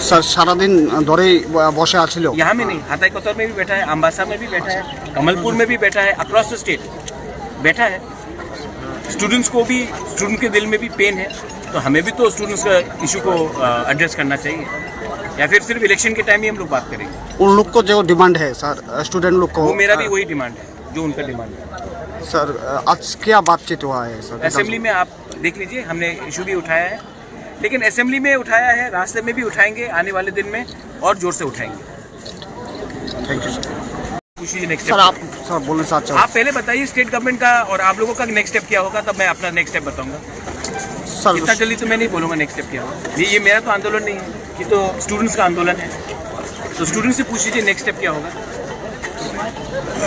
Sir সারাদিন ধরেই বসে আছিল। यहाँ में नहीं, हाथाई कोतवाल में भी बैठा है, अम्बासा में भी बैठा है, कमलपुर में भी बैठा है, अक्रॉस द स्टेट बैठा है। स्टूडेंट्स को भी, स्टूडेंट के दिल में भी पेन है, तो हमें भी तो स्टूडेंट्स का इशू को एड्रेस करना चाहिए, या फिर सिर्फ इलेक्शन के टाइम ही हम लोग बात करेंगे। उन लोग को जो डिमांड है सर, स्टूडेंट लोग को, वो मेरा भी वही डिमांड है जो उनका डिमांड है। सर आज क्या बातचीत हुआ है सर? असेंबली में आप देख लीजिए, हमने इशू भी उठाया है, लेकिन असेंबली में उठाया है, रास्ते में भी उठाएंगे, आने वाले दिन में और जोर से उठाएंगे। Thank you sir. Next sir आप सर बोलना चाहते हो? आप पहले बताइए स्टेट गवर्नमेंट का और आप लोगों का नेक्स्ट स्टेप क्या होगा, तब मैं अपना नेक्स्ट स्टेप बताऊंगा। सर इतना जल्दी तो मैं नहीं बोलूँगा नेक्स्ट स्टेप क्या होगा। ये मेरा तो आंदोलन नहीं है, ये तो स्टूडेंट्स का आंदोलन है, तो स्टूडेंट से पूछ लीजिए नेक्स्ट स्टेप क्या होगा।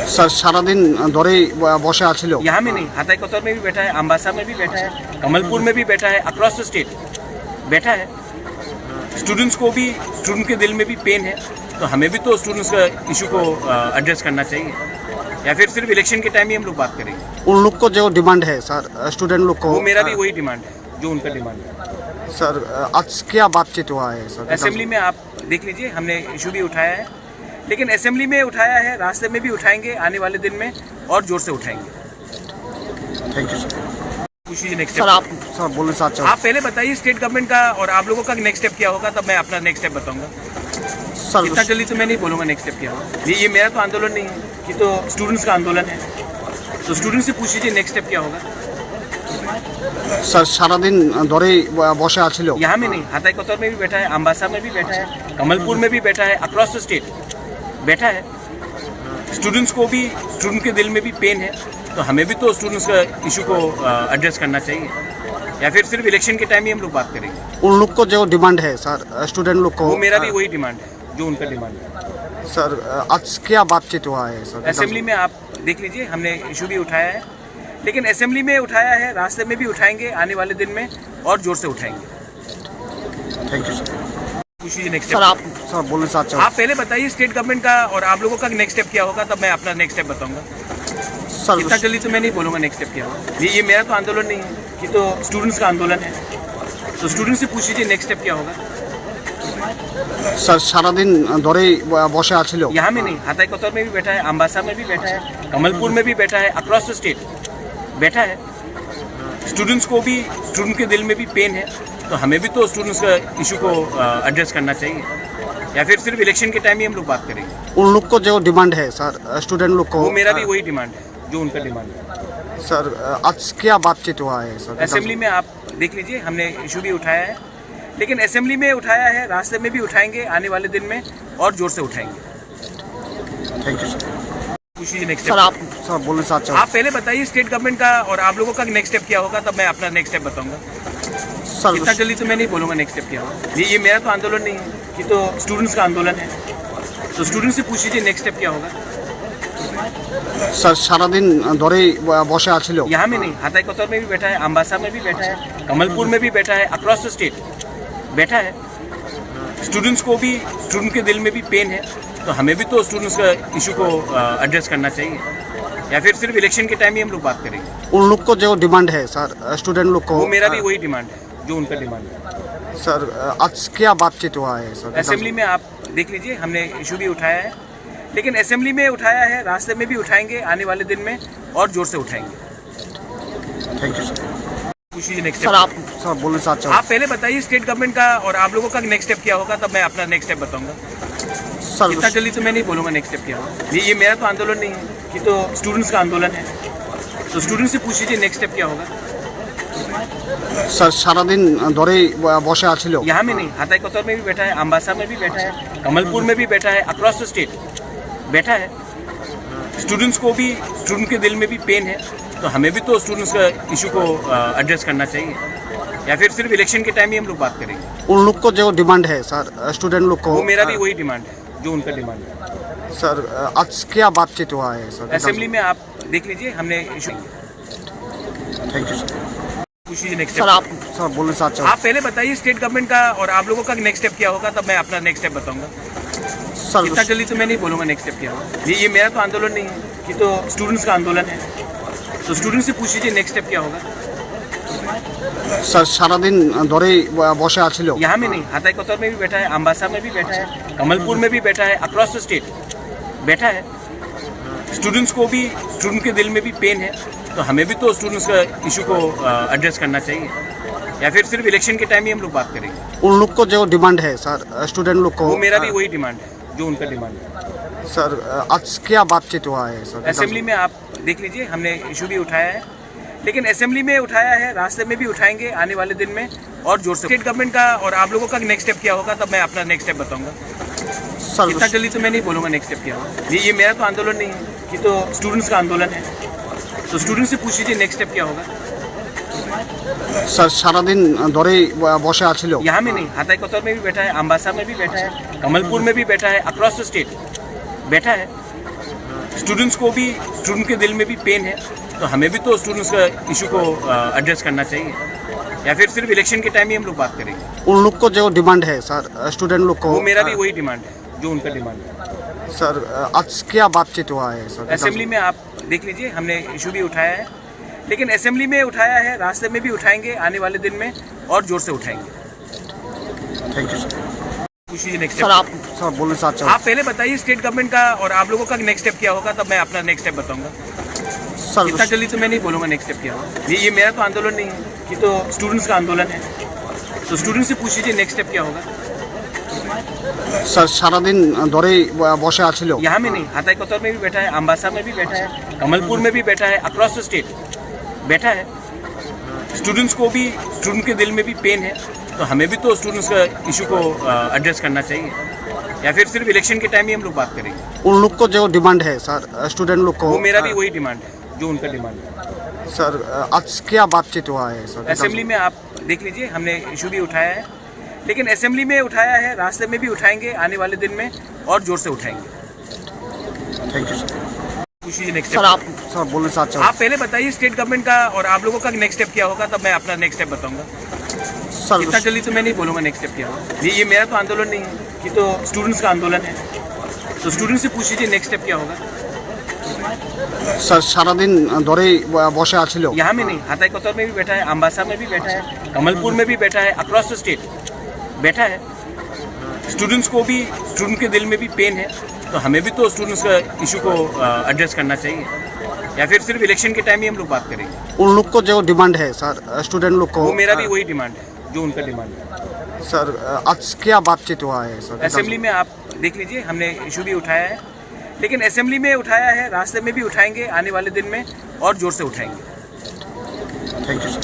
सर सारादिन धरेई बसे आछिलो। यहाँ में नहीं, हाथाई कोतवाल में भी बैठा है, अम्बासा में भी बैठा है, कमलपुर में भी बैठा है, अक्रॉस द स्टेट बैठा है। स्टूडेंट्स को भी, स्टूडेंट के दिल में भी पेन है, तो हमें भी तो स्टूडेंट्स का इशू को एड्रेस करना चाहिए, या फिर सिर्फ इलेक्शन के टाइम ही हम लोग बात करेंगे। उन लोग को जो डिमांड है सर, स्टूडेंट लोग को, वो मेरा भी वही डिमांड है जो उनका डिमांड है। सर आज क्या बातचीत हुआ है सर? असेंबली में आप देख लीजिए, हमने इशू भी उठाया है, लेकिन असेंबली में उठाया है, रास्ते में भी उठाएंगे, आने वाले दिन में और जोर से उठाएंगे। Thank you sir. Next sir आप सर बोलना चाहते हो? आप पहले बताइए स्टेट गवर्नमेंट का और आप लोगों का नेक्स्ट स्टेप क्या होगा, तब मैं अपना नेक्स्ट स्टेप बताऊंगा। सर इतना जल्दी तो मैं नहीं बोलूँगा नेक्स्ट स्टेप क्या होगा। ये मेरा तो आंदोलन नहीं है, ये तो स्टूडेंट्स का आंदोलन है, तो स्टूडेंट से पूछ लीजिए नेक्स्ट स्टेप क्या होगा। सर सारादिन धरेई बसे आछिलो। यहाँ में नहीं, हाथाई कोतवाल में भी बैठा है, अम्बासा में भी बैठा है, कमलपुर में भी बैठा है, अक्रॉस द स्टेट बैठा है। स्टूडेंट्स को भी, स्टूडेंट के दिल में भी पेन है, तो हमें भी तो स्टूडेंट्स का इशू को एड्रेस करना चाहिए, या फिर सिर्फ इलेक्शन के टाइम ही हम लोग बात करेंगे। उन लोग को जो डिमांड है सर, स्टूडेंट लोग को, वो मेरा भी वही डिमांड है जो उनका डिमांड है। सर आज क्या बातचीत हुआ है सर? असेंबली में आप देख लीजिए, हमने इशू भी उठाया है, लेकिन असेंबली में उठाया है, रास्ते में भी उठाएंगे, आने वाले दिन में और जोर से उठाएंगे। Thank you sir. Next sir आप सर बोलना चाहते हो? आप पहले बताइए स्टेट गवर्नमेंट का और आप लोगों का नेक्स्ट स्टेप क्या होगा, तब मैं अपना नेक्स्ट स्टेप बताऊंगा। सर इतना जल्दी तो मैं नहीं बोलूँगा नेक्स्ट स्टेप क्या होगा। ये मेरा तो आंदोलन नहीं है, ये तो स्टूडेंट्स का आंदोलन है, तो स्टूडेंट से पूछ लीजिए नेक्स्ट स्टेप क्या होगा। सर सारादिन धरेई बसे आछिलो। यहाँ में नहीं, हाथाई कोतवाल में भी बैठा है, अम्बासा में भी बैठा है, कमलपुर में भी बैठा है, अक्रॉस द स्टेट बैठा है। स्टूडेंट्स को भी, स्टूडेंट के दिल में भी पेन है, तो हमें भी तो स्टूडेंट्स का इशू को एड्रेस करना चाहिए, या फिर सिर्फ इलेक्शन के टाइम ही हम लोग बात करेंगे। उन लोग को जो डिमांड है सर, स्टूडेंट लोग को, वो मेरा भी वही डिमांड है जो उनका डिमांड है। सर आज क्या बातचीत हुआ है सर? असेंबली में आप देख लीजिए, हमने इशू भी उठाया है, लेकिन असेंबली में उठाया है, रास्ते में भी उठाएंगे, आने वाले दिन में और जोर से उठाएंगे। Thank you sir. Next sir आप सर बोलना चाहते हो? आप पहले बताइए स्टेट गवर्नमेंट का और आप लोगों का नेक्स्ट स्टेप क्या होगा, तब मैं अपना नेक्स्ट स्टेप बताऊंगा। सर इतना जल्दी तो मैं नहीं बोलूँगा नेक्स्ट स्टेप क्या होगा। ये मेरा तो आंदोलन नहीं है, ये तो स्टूडेंट्स का आंदोलन है, तो स्टूडेंट से पूछ लीजिए नेक्स्ट स्टेप क्या होगा। सर सारादिन धरेई बसे आछिलो। यहाँ में नहीं, हाथाई कोतवाल में भी बैठा है, अम्बासा में भी बैठा है, कमलपुर में भी बैठा है, अक्रॉस द स्टेट बैठा है। स्टूडेंट्स को भी, स्टूडेंट के दिल में भी पेन है, तो हमें भी तो स्टूडेंट्स का इशू को एड्रेस करना चाहिए, या फिर सिर्फ इलेक्शन के टाइम ही हम लोग बात करेंगे। उन लोग को जो डिमांड है सर, स्टूडेंट लोग को, वो मेरा भी वही डिमांड है जो उनका डिमांड है। सर आज क्या बातचीत हुआ है सर? असेंबली में आप देख लीजिए, हमने इशू भी उठाया है, लेकिन असेंबली में उठाया है, रास्ते में भी उठाएंगे, आने वाले दिन में और जोर से उठाएंगे। Thank you sir. Next sir आप सर बोलना चाहते हो? आप पहले बताइए स्टेट गवर्नमेंट का और आप लोगों का नेक्स्ट स्टेप क्या होगा, तब मैं अपना नेक्स्ट स्टेप बताऊंगा। सर इतना जल्दी तो मैं नहीं बोलूँगा नेक्स्ट स्टेप क्या होगा। ये मेरा तो आंदोलन नहीं है, ये तो स्टूडेंट्स का आंदोलन है, तो स्टूडेंट से पूछ लीजिए नेक्स्ट स्टेप क्या होगा। सर सारादिन धरेई बसे आछिलो। यहाँ में नहीं, हाथाई कोतवाल में भी बैठा है, अम्बासा में भी बैठा है, कमलपुर में भी बैठा है, अक्रॉस द स्टेट बैठा है। स्टूडेंट्स को भी, स्टूडेंट के दिल में भी पेन है, तो हमें भी तो स्टूडेंट्स का इशू को एड्रेस करना चाहिए, या फिर सिर्फ इलेक्शन के टाइम ही हम लोग बात करेंगे। उन लोग को जो डिमांड है सर, स्टूडेंट लोग को, वो मेरा भी वही डिमांड है जो उनका डिमांड है। सर आज क्या बातचीत हुआ है सर? असेंबली में आप देख लीजिए, हमने issue. Thank you sir. Next sir आप सर बोलना चाहते हो? आप पहले बताइए स्टेट गवर्नमेंट का और आप लोगों का नेक्स्ट स्टेप क्या होगा, तब मैं अपना नेक्स्ट स्टेप बताऊंगा। सर इतना जल्दी तो मैं नहीं बोलूँगा नेक्स्ट स्टेप क्या होगा। ये मेरा तो आंदोलन नहीं है, ये तो स्टूडेंट्स का आंदोलन है, तो स्टूडेंट से पूछ लीजिए नेक्स्ट स्टेप क्या होगा। স্যার সারাদিন ধরেই বসে আছিল यहाँ में नहीं, हाथाई कोतवाल में भी बैठा है, अम्बासा में भी बैठा है, कमलपुर में भी बैठा है, अक्रॉस द स्टेट बैठा है। स्टूडेंट्स को भी, स्टूडेंट के दिल में भी पेन है, तो हमें भी तो स्टूडेंट्स का इशू को एड्रेस करना चाहिए, या फिर सिर्फ इलेक्शन के टाइम ही हम लोग बात करेंगे। उन लोग को जो डिमांड है सर स्टूडेंट लोग को वो मेरा भी वही डिमांड है जो उनका डिमांड है। सर आज क्या बातचीत हुआ है सर असेंबली में आप देख लीजिए, हमने इशू भी उठाया है, लेकिन असेंबली में उठाया है, रास्ते में भी उठाएंगे आने वाले दिन में और जोर से। स्टेट गवर्नमेंट का और आप लोगों का नेक्स्ट स्टेप क्या होगा, तब मैं अपना नेक्स्ट स्टेप बताऊंगा। सर इतना जल्दी तो मैं नहीं बोलूँगा नेक्स्ट स्टेप क्या होगा। ये मेरा तो आंदोलन नहीं है, ये तो स्टूडेंट्स का आंदोलन है, तो स्टूडेंट से पूछ लीजिए नेक्स्ट स्टेप क्या होगा। सर सारादिन धरेই বসে আছিল यहाँ में नहीं, हाथाई कोतवाल में भी बैठा है, अम्बासा में भी बैठा है, कमलपुर में भी बैठा है, अक्रॉस द स्टेट बैठा है। स्टूडेंट्स को भी, स्टूडेंट के दिल में भी पेन है, तो हमें भी तो स्टूडेंट्स का इशू को एड्रेस करना चाहिए, या फिर सिर्फ इलेक्शन के टाइम ही हम लोग बात करेंगे। उन लोग को जो डिमांड है सर स्टूडेंट लोग को वो मेरा भी वही डिमांड है जो उनका डिमांड है। सर आज क्या बातचीत हुआ है सर असेंबली में आप देख लीजिए, हमने इशू भी उठाया है, लेकिन असेंबली में उठाया है, रास्ते में भी उठाएंगे आने वाले दिन में और जोर से उठाएंगे। थैंक यू सर पूछिए नेक्स्ट सर स्टेप। आप सर बोलना चाहते आप पहले बताइए स्टेट गवर्नमेंट का और आप लोगों का नेक्स्ट स्टेप क्या होगा, तब मैं अपना नेक्स्ट स्टेप बताऊंगा। सर इतना जल्दी तो मैं नहीं बोलूँगा नेक्स्ट स्टेप क्या होगा। ये मेरा तो आंदोलन नहीं है, ये तो स्टूडेंट्स का आंदोलन है, तो स्टूडेंट से पूछ लीजिए नेक्स्ट स्टेप क्या होगा। सर सारादिन धरेই বসে আছিল यहाँ में नहीं, हाथाई कोतवाल में भी बैठा है, अम्बासा में भी बैठा है, कमलपुर में भी बैठा है, अक्रॉस द स्टेट बैठा है। स्टूडेंट्स को भी, स्टूडेंट के दिल में भी पेन है, तो हमें भी तो स्टूडेंट्स का इशू को एड्रेस करना चाहिए, या फिर सिर्फ इलेक्शन के टाइम ही हम लोग बात करेंगे। उन लोग को जो डिमांड है सर स्टूडेंट लोग को वो मेरा भी वही डिमांड है जो उनका डिमांड है। सर आज क्या बातचीत हुआ है सर असेंबली में आप देख लीजिए, हमने इशू भी उठाया है, लेकिन असेंबली में उठाया है, रास्ते में भी उठाएंगे आने वाले दिन में और जोर से उठाएंगे। थैंक यू सर पूछिए नेक्स्ट सर स्टेप। आप सर बोलना चाहते आप पहले बताइए स्टेट गवर्नमेंट का और आप लोगों का नेक्स्ट स्टेप क्या होगा, तब मैं अपना नेक्स्ट स्टेप बताऊंगा। सर इतना जल्दी तो मैं नहीं बोलूँगा नेक्स्ट स्टेप क्या होगा। ये मेरा तो आंदोलन नहीं है, ये तो स्टूडेंट्स का आंदोलन है, तो स्टूडेंट से पूछ लीजिए नेक्स्ट स्टेप क्या होगा। सर सारादिन धरेই বসে আছিল यहाँ में नहीं, हाथाई कोतवाल में भी बैठा है, अम्बासा में भी बैठा है, कमलपुर में भी बैठा है, अक्रॉस द स्टेट बैठा है। स्टूडेंट्स को भी, स्टूडेंट के दिल में भी पेन है, तो हमें भी तो स्टूडेंट्स का इशू को एड्रेस करना चाहिए, या फिर सिर्फ इलेक्शन के टाइम ही हम लोग बात करेंगे। उन लोग को जो डिमांड है सर स्टूडेंट लोग को वो मेरा भी वही डिमांड है जो उनका डिमांड है। सर आज क्या बातचीत हुआ है सर असेंबली में आप देख लीजिए, हमने इशू भी उठाया है, लेकिन असेंबली में उठाया है, रास्ते में भी उठाएंगे आने वाले दिन में और जोर से उठाएंगे। थैंक यू सर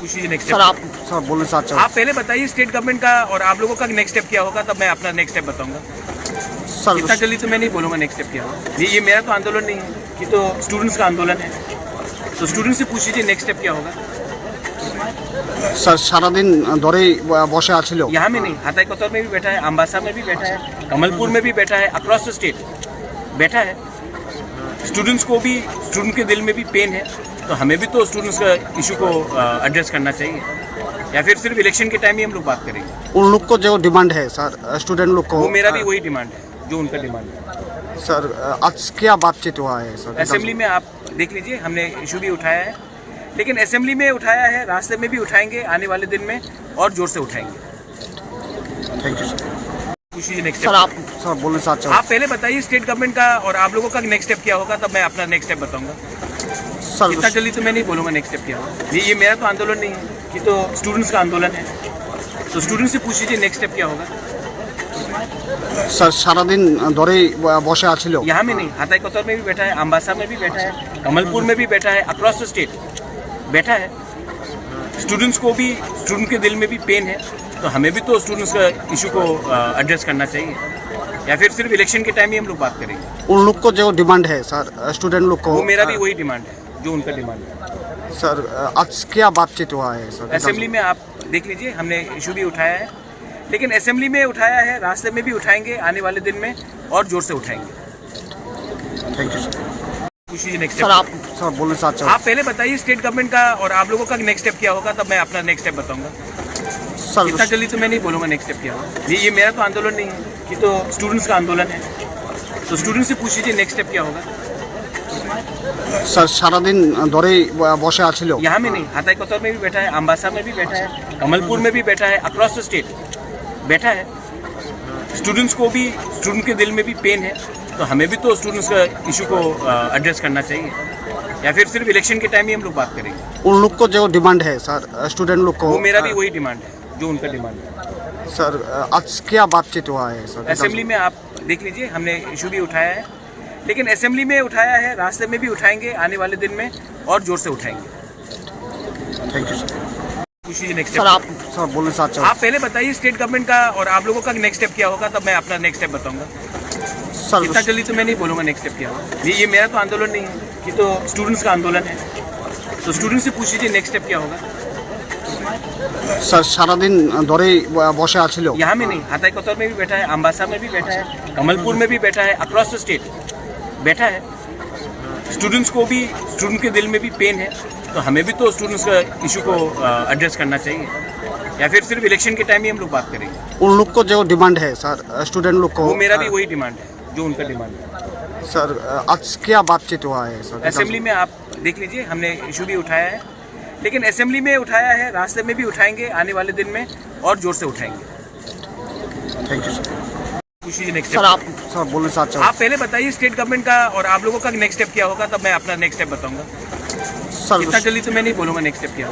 पूछिए नेक्स्ट सर स्टेप। आप सर बोलना चाहते आप पहले बताइए स्टेट गवर्नमेंट का और आप लोगों का नेक्स्ट स्टेप क्या होगा, तब मैं अपना नेक्स्ट स्टेप बताऊंगा। सर इतना जल्दी तो मैं नहीं बोलूँगा नेक्स्ट स्टेप क्या होगा। ये मेरा तो आंदोलन नहीं है, ये तो स्टूडेंट्स का आंदोलन है, तो स्टूडेंट से पूछ लीजिए नेक्स्ट स्टेप क्या होगा। सर सारादिन धरेই বসে আছিল यहाँ में नहीं, हाथाई कोतवाल में भी बैठा है, अम्बासा में भी बैठा है, कमलपुर में भी बैठा है, अक्रॉस द स्टेट बैठा है। स्टूडेंट्स को भी, स्टूडेंट के दिल में भी पेन है, तो हमें भी तो स्टूडेंट्स का इशू को एड्रेस करना चाहिए, या फिर सिर्फ इलेक्शन के टाइम ही हम लोग बात करेंगे। उन लोग को जो डिमांड है सर स्टूडेंट लोग को वो मेरा भी वही डिमांड है जो उनका डिमांड है। सर आज क्या बातचीत हुआ है सर असेंबली में आप देख लीजिए, हमने इशू भी उठाया है, लेकिन असेंबली में उठाया है, रास्ते में भी उठाएंगे आने वाले दिन में और जोर से उठाएंगे। थैंक यू सर पूछिए नेक्स्ट सर स्टेप। आप सर बोलना चाहते आप पहले बताइए स्टेट गवर्नमेंट का और आप लोगों का नेक्स्ट स्टेप क्या होगा, तब मैं अपना नेक्स्ट स्टेप बताऊंगा। सर इतना जल्दी तो मैं नहीं बोलूँगा नेक्स्ट स्टेप क्या होगा। ये मेरा तो आंदोलन नहीं है, ये तो स्टूडेंट्स का आंदोलन है, तो स्टूडेंट से पूछ लीजिए नेक्स्ट स्टेप क्या होगा। सर सारादिन धरेই বসে আছিল यहाँ में नहीं, हाथाई कोतवाल में भी बैठा है, अम्बासा में भी बैठा है, कमलपुर में भी बैठा है, अक्रॉस द स्टेट बैठा है। स्टूडेंट्स को भी, स्टूडेंट के दिल में भी पेन है, तो हमें भी तो स्टूडेंट्स का इशू को एड्रेस करना चाहिए, या फिर सिर्फ इलेक्शन के टाइम ही हम लोग बात करेंगे। उन लोग को जो डिमांड है सर स्टूडेंट लोग को वो मेरा भी वही डिमांड है जो उनका डिमांड है। सर आज क्या बातचीत हुआ है सर असेंबली में आप देख लीजिए, हमने इशू भी उठाया है, लेकिन असेंबली में उठाया है, रास्ते में भी उठाएंगे आने वाले दिन में और जोर से उठाएंगे। थैंक यू सर पूछिए नेक्स्ट सर स्टेप। आप सर बोलना चाहते आप पहले बताइए स्टेट गवर्नमेंट का और आप लोगों का नेक्स्ट स्टेप क्या होगा, तब मैं अपना नेक्स्ट स्टेप बताऊंगा। सर इतना जल्दी तो मैं नहीं बोलूँगा नेक्स्ट स्टेप क्या होगा। ये मेरा तो आंदोलन नहीं है, ये तो स्टूडेंट्स का आंदोलन है, तो स्टूडेंट से पूछ लीजिए नेक्स्ट स्टेप क्या होगा। স্যার সারাদিন ধরেই বসে আছিল यहाँ में नहीं, हाथाई कोतवाल में भी बैठा है, अम्बासा में भी बैठा है, कमलपुर में भी बैठा है, अक्रॉस द स्टेट बैठा है। स्टूडेंट्स को भी, स्टूडेंट के दिल में भी पेन है, तो हमें भी तो स्टूडेंट्स का इशू को एड्रेस करना चाहिए, या फिर सिर्फ इलेक्शन के टाइम ही हम लोग बात करेंगे। उन लोग को जो डिमांड है सर स्टूडेंट लोग को वो मेरा भी वही डिमांड है जो उनका डिमांड है। सर आज क्या बातचीत हुआ है सर असेंबली में आप देख लीजिए, हमने इशू भी उठाया है, लेकिन असेंबली में उठाया है, रास्ते में भी उठाएंगे, आने वाले दिन में और जोर से उठाएंगे। थैंक यू सर खुशी जी नेक्स्ट सर आप सर बोलना चाहते हो आप पहले बताइए स्टेट गवर्नमेंट का और आप लोगों का नेक्स्ट स्टेप क्या होगा, तब मैं अपना नेक्स्ट स्टेप बताऊंगा। सर इतना जल्दी तो मैं नहीं बोलूँगा नेक्स्ट स्टेप क्या होगा। ये मेरा तो आंदोलन नहीं है, ये तो स्टूडेंट्स का आंदोलन है, तो स्टूडेंट्स से पूछ लीजिए नेक्स्ट स्टेप क्या होगा। सर सारादिन धरेই বসে আছিল यहाँ में नहीं, हाथाई कोतवाल में भी बैठा है, अम्बासा में भी बैठा है, कमलपुर में भी बैठा है, अक्रॉस द स्टेट बैठा है। स्टूडेंट्स को भी, स्टूडेंट के दिल में भी पेन है, तो हमें भी तो स्टूडेंट्स का इशू को एड्रेस करना चाहिए, या फिर सिर्फ इलेक्शन के टाइम ही हम लोग बात करेंगे। उन लोग को जो डिमांड है सर स्टूडेंट लोग को वो मेरा भी वही डिमांड है जो उनका डिमांड है। सर आज क्या बातचीत हुआ है सर असेंबली में आप देख लीजिए, हमने इशू भी उठाया है, लेकिन असेंबली में उठाया है, रास्ते में भी उठाएंगे, आने वाले दिन में और जोर से उठाएंगे। थैंक यू सर खुशी जी नेक्स्ट सर आप सर बोलना चाहते हो आप पहले बताइए स्टेट गवर्नमेंट का और आप लोगों का नेक्स्ट स्टेप क्या होगा, तब मैं अपना नेक्स्ट स्टेप बताऊंगा। सर इतना जल्दी तो मैं नहीं बोलूँगा नेक्स्ट स्टेप क्या होगा।